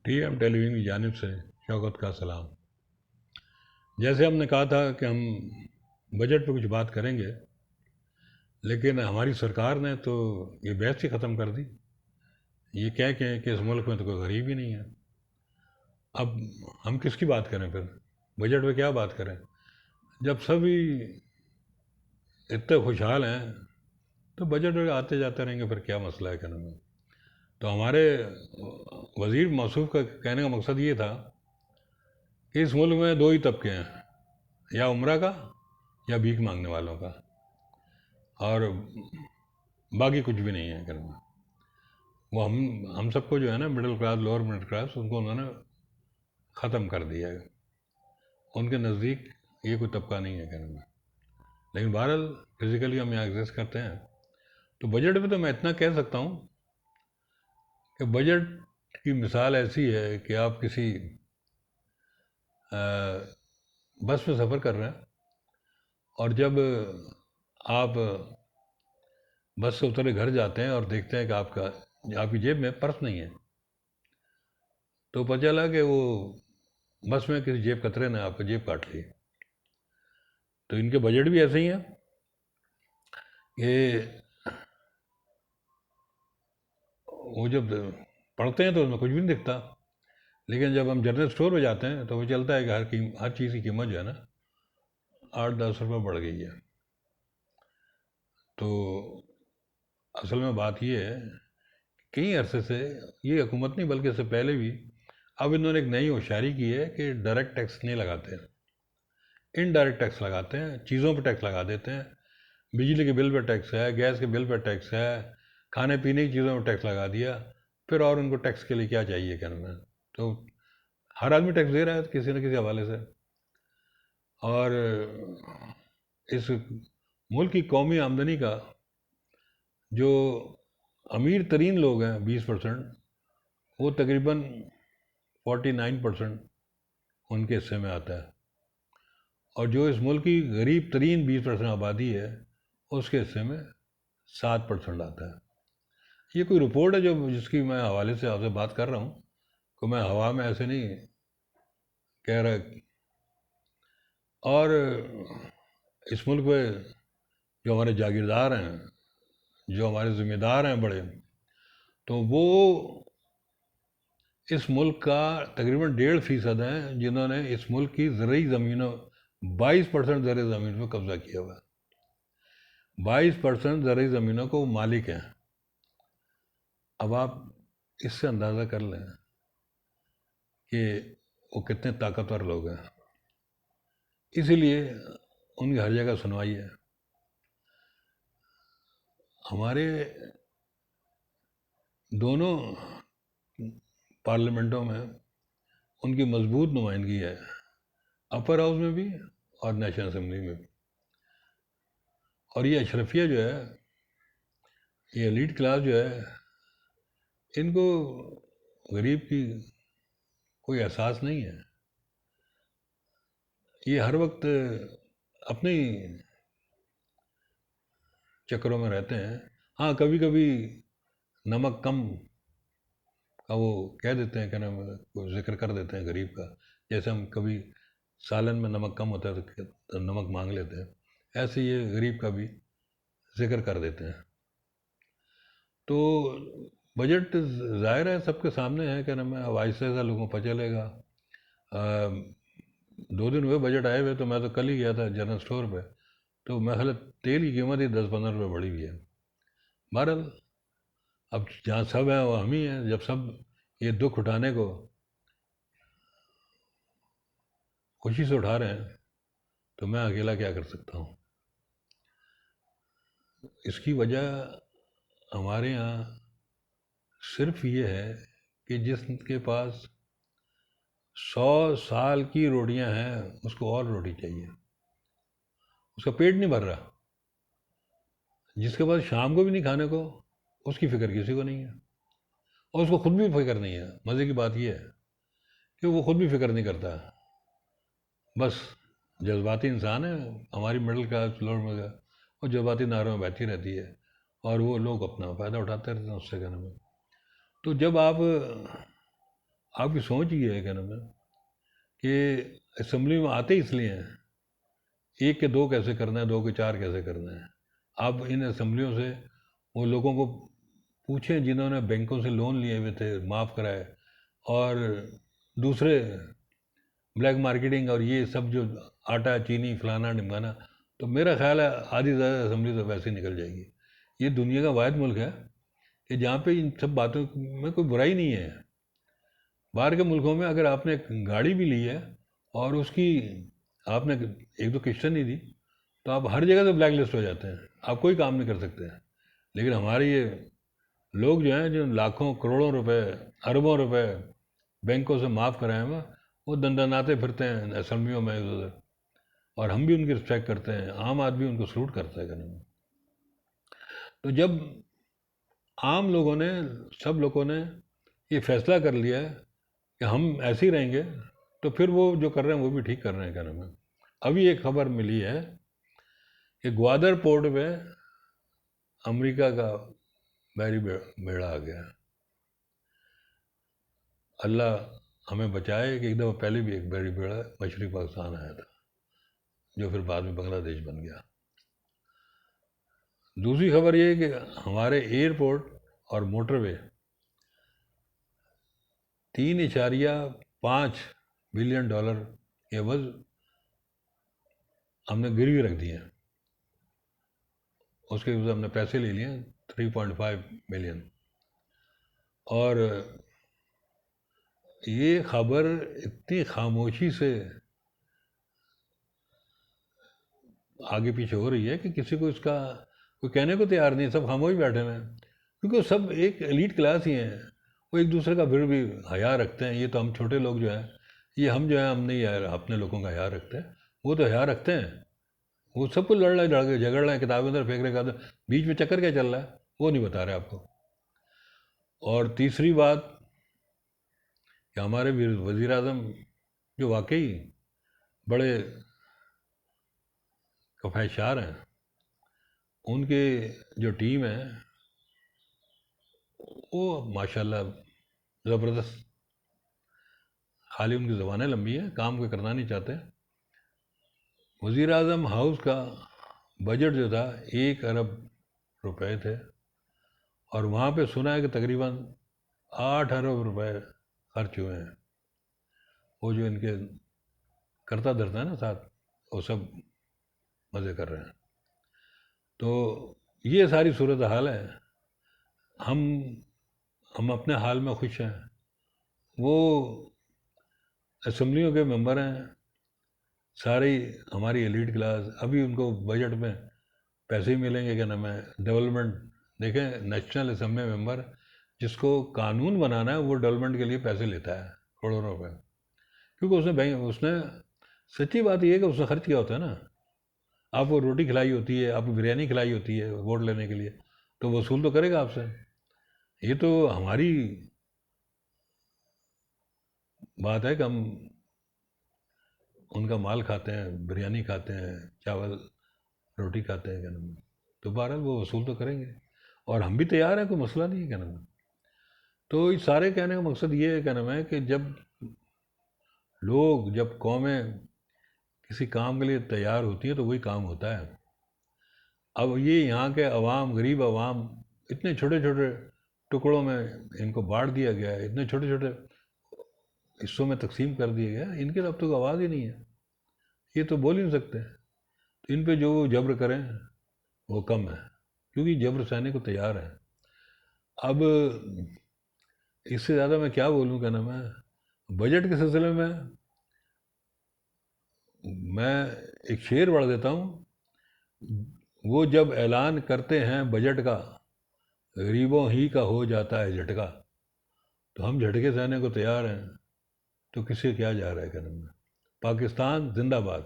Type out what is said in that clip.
T M ٹیلی vision کی جانب سے شوکت کا سلام۔ جیسے ہم نے کہا تھا کہ ہم بجٹ پہ کچھ بات کریں گے، لیکن ہماری سرکار نے تو یہ بحث ہی ختم کر دی، یہ کہہ کے کہ اس ملک میں تو کوئی غریب ہی نہیں ہے۔ اب ہم کس کی بات کریں پھر؟ بجٹ پہ کیا بات کریں جب سبھی اتنے خوشحال ہیں؟ تو بجٹ پہ آتے جاتے رہیں گے، پھر کیا مسئلہ ہے کہنے میں؟ تو ہمارے وزیر موصوف کا کہنے کا مقصد یہ تھا کہ اس ملک میں دو ہی طبقے ہیں، یا عمرہ کا یا بھیک مانگنے والوں کا، اور باقی کچھ بھی نہیں ہے کہنے میں۔ وہ ہم سب کو جو ہے نا middle class, lower middle class, ان کو انہوں نے ختم کر دیا ہے۔ ان کے نزدیک یہ کوئی طبقہ نہیں ہے کہنے میں۔ لیکن بہرحال فزیکلی ہم یہاں ایگزسٹ کرتے ہیں، تو بجٹ پہ تو میں اتنا کہہ سکتا ہوں کہ بجٹ کی مثال ایسی ہے کہ آپ کسی بس میں سفر کر رہے ہیں، اور جب آپ بس سے اترے گھر جاتے ہیں اور دیکھتے ہیں کہ آپ کی جیب میں پرس نہیں ہے، تو پتہ چلا کہ وہ بس میں کسی جیب کترے نے آپ کا جیب کاٹ لی۔ تو ان کے بجٹ بھی ایسے ہی ہیں کہ وہ جب پڑھتے ہیں تو اس میں کچھ بھی نہیں دکھتا، لیکن جب ہم جنرل اسٹور پہ جاتے ہیں تو وہ چلتا ہے کہ ہر چیز کی قیمت جو ہے نا 8-10 روپے بڑھ گئی ہے۔ تو اصل میں بات یہ ہے کہ کئی عرصے سے یہ حکومت نہیں بلکہ اس سے پہلے بھی اب انہوں نے ایک نئی ہوشیاری کی ہے کہ ڈائریکٹ ٹیکس نہیں لگاتے ہیں، انڈائریکٹ ٹیکس لگاتے ہیں، چیزوں پہ ٹیکس لگا دیتے ہیں۔ بجلی کے بل پہ ٹیکس ہے، گیس کے بل پہ ٹیکس ہے، کھانے پینے کی چیزوں پہ ٹیکس لگا دیا، پھر اور ان کو ٹیکس کے لیے کیا چاہیے کہنے میں؟ تو ہر آدمی ٹیکس دے رہا ہے کسی نہ کسی حوالے سے۔ اور اس ملک کی قومی آمدنی کا جو امیر ترین لوگ ہیں 20%، وہ تقریباً 49% ان کے حصے میں آتا ہے، اور جو اس ملک کی غریب ترین 20% آبادی ہے اس کے حصے میں 7% آتا ہے۔ یہ کوئی رپورٹ ہے جس کی میں حوالے سے آپ سے بات کر رہا ہوں، کہ میں ہوا میں ایسے نہیں کہہ رہا۔ اور اس ملک میں جو ہمارے جاگیردار ہیں، جو ہمارے ذمہ دار ہیں بڑے، تو وہ اس ملک کا تقریباً 1.5% ہیں جنہوں نے اس ملک کی زرعی زمینوں 22% زرعی زمین پہ قبضہ کیا ہوا ہے۔ 22% زرعی زمینوں کو مالک ہیں۔ اب آپ اس سے اندازہ کر لیں کہ وہ کتنے طاقتور لوگ ہیں۔ اسی لیے ان کی ہر جگہ سنوائی ہے۔ ہمارے دونوں پارلیمنٹوں میں ان کی مضبوط نمائندگی ہے، اپر ہاؤس میں بھی اور نیشنل اسمبلی میں بھی۔ اور یہ اشرفیہ جو ہے، یہ ایلیٹ کلاس جو ہے، ان کو غریب کی کوئی احساس نہیں ہے۔ یہ ہر وقت اپنے چکروں میں رہتے ہیں۔ ہاں، کبھی کبھی نمک کم کا وہ کہہ دیتے ہیں، کہنا وہ ذکر کر دیتے ہیں غریب کا، جیسے ہم کبھی سالن میں نمک کم ہوتا ہے تو نمک مانگ لیتے ہیں، ایسے یہ غریب کا بھی ذکر کر دیتے ہیں۔ تو بجٹ ظاہر ہے سب کے سامنے ہے، کہنا میں اب آہستہ آہستہ لوگوں کو پتہ چلے گا۔ 2 دن ہوئے بجٹ آئے ہوئے، تو میں تو کل ہی گیا تھا جنرل اسٹور پہ، تو محل تیل کی قیمت ہی 10-15 روپے بڑھی ہوئی ہے۔ بہرحال اب جہاں سب ہیں وہ ہم ہی ہیں، جب سب یہ دکھ اٹھانے کو خوشی سے اٹھا رہے ہیں تو میں اکیلا کیا کر سکتا ہوں؟ اس کی وجہ ہمارے ہاں صرف یہ ہے کہ جس کے پاس 100 سال کی روٹیاں ہیں اس کو اور روٹی چاہیے، اس کا پیٹ نہیں بھر رہا۔ جس کے پاس شام کو بھی نہیں کھانے کو، اس کی فکر کسی کو نہیں ہے، اور اس کو خود بھی فکر نہیں ہے۔ مزے کی بات یہ ہے کہ وہ خود بھی فکر نہیں کرتا، بس جذباتی انسان ہے۔ ہماری middle class, lower middle class, وہ جذباتی نعروں میں بہتی رہتی ہے، اور وہ لوگ اپنا فائدہ اٹھاتے رہتے ہیں اس سے کہنے میں۔ تو جب آپ آپ کی سوچ یہ ہے کہنا میں کہ اسمبلی میں آتے اس لیے ہیں ایک کے دو کیسے کرنا ہے، دو کے چار کیسے کرنا ہے. آپ ان اسمبلیوں سے وہ لوگوں کو پوچھیں جنہوں نے بینکوں سے لون لیے ہوئے تھے، معاف کرائے، اور دوسرے بلیک مارکیٹنگ اور یہ سب جو آٹا چینی فلانا ڈمکانا، تو میرا خیال ہے آدھی زیادہ اسمبلی تو ویسے ہی نکل جائے گی. یہ دنیا کا واحد ملک ہے کہ جہاں پہ ان سب باتوں میں کوئی برائی نہیں ہے. باہر کے ملکوں میں اگر آپ نے گاڑی بھی لی ہے اور اس کی آپ نے ایک دو قسطیں نہیں دی تو آپ ہر جگہ سے بلیک لسٹ ہو جاتے ہیں، آپ کوئی کام نہیں کر سکتے ہیں. لیکن ہمارے یہ لوگ جو ہیں جو لاکھوں کروڑوں روپے اربوں روپے بینکوں سے معاف کرائے ہیں وہ دندناتے پھرتے ہیں اسمبلیوں میں ادھر، اور ہم بھی ان کی رسپیکٹ کرتے ہیں، عام آدمی ان کو سلوٹ کرتا ہے. تو جب عام لوگوں نے، سب لوگوں نے یہ فیصلہ کر لیا ہے کہ ہم ایسے ہی رہیں گے، تو پھر وہ جو کر رہے ہیں وہ بھی ٹھیک کر رہے ہیں. کہنا میں ابھی ایک خبر ملی ہے کہ گوادر پورٹ پہ امریکہ کا بحری بیڑا آ گیا. اللہ ہمیں بچائے کہ ایک دفعہ پہلے بھی ایک بحری بیڑا مشرقی پاکستان آیا تھا جو پھر بعد میں بنگلہ دیش بن گیا. دوسری خبر یہ ہے کہ ہمارے ایئرپورٹ اور موٹر وے 3.5 بلین ڈالر کے عوض ہم نے گروی رکھ دی ہیں. اس کے عوض ہم نے پیسے لے لیے 3.5 بلین. اور یہ خبر اتنی خاموشی سے آگے پیچھے ہو رہی ہے کہ کسی کو اس کا کوئی کہنے کو تیار نہیں، سب خاموش بیٹھے ہوئے ہیں، کیونکہ سب ایک ایلیٹ کلاس ہی ہیں. وہ ایک دوسرے کا پھر بھی حیا رکھتے ہیں. یہ تو ہم چھوٹے لوگ جو ہیں، یہ ہم جو ہیں ہم نہیں اپنے لوگوں کا حیا رکھتے ہیں، وہ تو حیا رکھتے ہیں. وہ سب کچھ لڑ رہے ہیں، جھگڑ رہے ہیں، کتابیں اندر پھینک رہے ہیں، بیچ میں چکر کیا چل رہا ہے وہ نہیں بتا رہے آپ کو. اور تیسری بات کہ ہمارے وزیر اعظم جو واقعی بڑے کفایشار ہیں، ان کے جو ٹیم ہے وہ ماشاءاللہ زبردست، خالی ان کی زبانیں لمبی ہیں، کام کوئی کرنا نہیں چاہتے. وزیر اعظم ہاؤس کا بجٹ جو تھا 1 ارب روپے تھے، اور وہاں پہ سنا ہے کہ تقریباً 8 ارب روپے خرچ ہوئے ہیں. وہ جو ان کے کرتا دھرتا ہے نا ساتھ، وہ سب مزے کر رہے ہیں. تو یہ ساری صورتحال ہے. ہم اپنے حال میں خوش ہیں. وہ اسمبلیوں کے ممبر ہیں ساری ہماری ایلیٹ کلاس، ابھی ان کو بجٹ میں پیسے ہی ملیں گے. کیا نام ہے ڈیولپمنٹ، دیکھیں نیشنل اسمبلی ممبر جس کو قانون بنانا ہے وہ ڈیولپمنٹ کے لیے پیسے لیتا ہے کروڑوں روپے، کیونکہ اس نے سچی بات یہ ہے کہ اس نے خرچ کیا ہوتا ہے نا. آپ کو روٹی کھلائی ہوتی ہے، آپ کو بریانی کھلائی ہوتی ہے ووٹ لینے کے لیے، تو وصول تو کرے گا آپ سے. یہ تو ہماری بات ہے کہ ہم ان کا مال کھاتے ہیں، بریانی کھاتے ہیں، چاول روٹی کھاتے ہیں. کیا نام ہے تو بہرحال وہ وصول تو کریں گے، اور ہم بھی تیار ہیں، کوئی مسئلہ نہیں ہے. کیا نام ہے تو اس سارے کہنے کا مقصد یہ ہے، کیا نام ہے کہ جب قومیں کسی کام کے لیے تیار ہوتی ہیں تو وہی کام ہوتا ہے. اب یہ یہاں کے عوام، غریب عوام، اتنے چھوٹے چھوٹے ٹکڑوں میں ان کو بانٹ دیا گیا ہے، اتنے چھوٹے چھوٹے حصوں میں تقسیم کر دیا گیا ہے، ان کے اب تک آواز ہی نہیں ہے. یہ تو بول ہی نہیں سکتے. تو ان پہ جو جبر کریں وہ کم ہے، کیونکہ جبر سہنے کو تیار ہے. اب اس سے زیادہ میں کیا بولوں. کیا نام ہے بجٹ کے سلسلے میں ایک شعر پڑھ دیتا ہوں. وہ جب اعلان کرتے ہیں بجٹ کا، غریبوں ہی کا ہو جاتا ہے جھٹکا. تو ہم جھٹکے سہنے کو تیار ہیں، تو کسی کیا جا رہا ہے. کیا نام ہے پاکستان زندہ باد.